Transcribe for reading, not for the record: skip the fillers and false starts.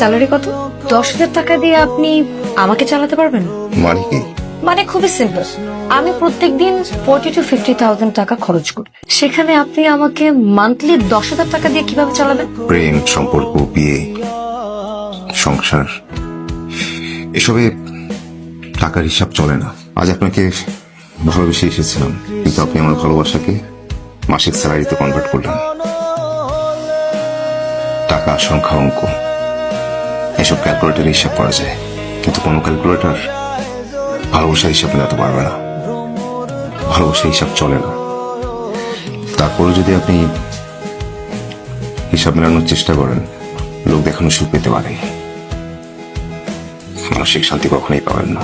Salary কত? 10,000 টাকা দিয়ে আপনি আমাকে চালাতে পারবেন? মানে কি? মানে খুবই সিম্পল। আমি প্রত্যেকদিন 40 to 50,000 টাকা খরচ করি, সেখানে আপনি আমাকে মান্থলি 10,000 টাকা দিয়ে কিভাবে চালাবেন? প্রেম, সম্পর্ক, বিয়ে, সংসার, এসবে টাকার হিসাব চলে না। আজ আপনাকে ভালোবেসে এসেছিলাম, কিন্তু আপনি আমার ভালোবাসাকে মাসিক স্যালারিতে কনভার্ট করলেন। টাকা, সংখ্যা, অঙ্ক এসব ক্যালকুলেটারে হিসাব করা যায়, কিন্তু কোনো ক্যালকুলেটর ভালোবাসার হিসাব মেলাতে পারবে না। ভালোবাসার হিসাব চলে না। তারপরে যদি আপনি হিসাব মেলানোর চেষ্টা করেন, লোক দেখানো সুখ পেতে পারে, মানসিক শান্তি কখনোই পাবেন না।